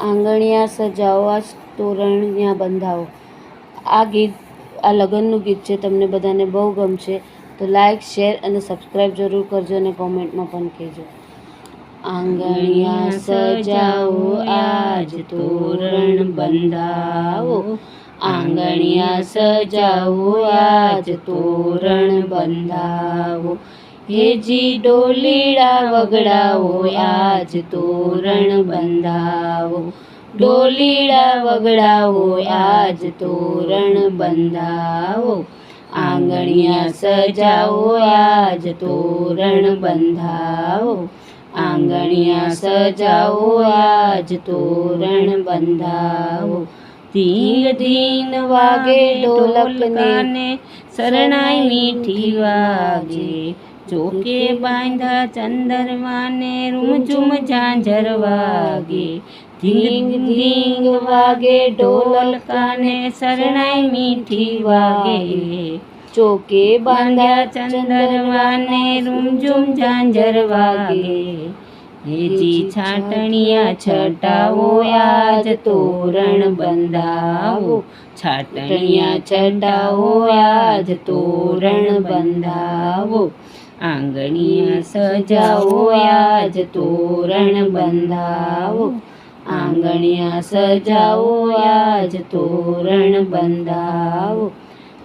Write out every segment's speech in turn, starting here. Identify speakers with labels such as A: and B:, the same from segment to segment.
A: આંગણિયા સજાવો, આ તોરણિયા બંધાવો. આ લગ્નનું ગીત છે. તમને બધાને બહુ ગમશે તો લાઈક, શેર અને સબસ્ક્રાઈબ જરૂર કરજો અને કોમેન્ટમાં પણ કહેજો. આંગણિયા સજાવો, આજ તોરણ બંધાવો. આંગણિયા સજાવો, આજ તોરણ બંધાવો. હેજી ડોલીડા વગડાવો, આજ તોરણ બંધાવો. ડોલીડા વગડાવો, આજ તોરણ બંધાવો. આંગણિયા સજાવો, આજ તોરણ બંધાવો. આંગણિયા સજાવો, આજ તોરણ બંધાવો. ધીંગ ધીંગ વાગે ઢોલકને, શરણાઈ મીઠી વાગે. ચોકે બાંધા ચંદરવાને, રૂમઝૂમ ઝાંઝર વાગે. ધીંગ ધીંગ વાગે ઢોલકાને, શરણાઈ મીઠી વાગે. ચોકે બાંધ્યા ચંદરવાને, રૂમઝૂમ ઝાંઝર વાગે. હેજી છાટણિયા છટાવો, આજ તોરણ બંધાવો. છાટણિયા છટાવો, આજ તોરણ બંધાવો. આંગણિયા સજાવો, આજ તોરણ બંધાવો. આંગણિયા સજાવો, આજ તોરણ બંધાવો.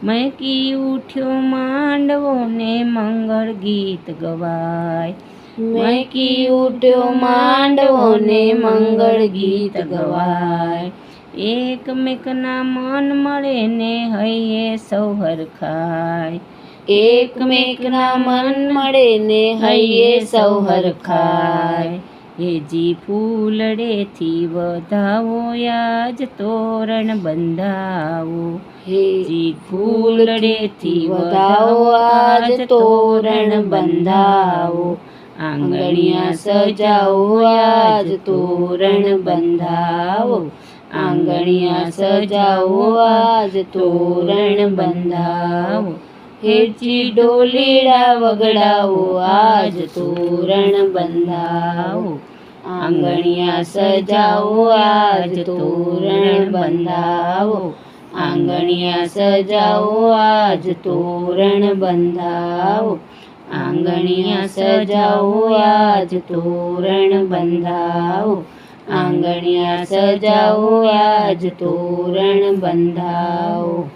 A: મહેકી ઉઠ્યો માંડવો ને, મંગળ ગીત ગવાય. મહેકી ઉઠ્યો માંડવો ને, મંગળ ગીત ગવાય. એકમેકના મન મળે ને, હૈયે સૌ હરખાય. એકમેકના મન મળે ને, હૈયે સૌ હરખાય. હેજી ફૂલડેથી વધાવો, આજ તોરણ બંધાવો. હેજી ફૂલડેથી વધાવો, આજ તોરણ બંધાવો. આંગણિયા સજાવો, આજ તોરણ બંધાવો. આંગણિયા સજાવો, આજ તોરણ બંધાવો. હેજી ડોલીડા વગડાવો, આજ તોરણ બંધાવો. આંગણિયા સજાવો, આજ તોરણ બંધાવો. આંગણિયા સજાવો, આજ તોરણ બંધાવો. આંગણિયા સજાવો, આજ તોરણ બંધાવો. આંગણિયા સજાવો, આજ તોરણ બંધાવો.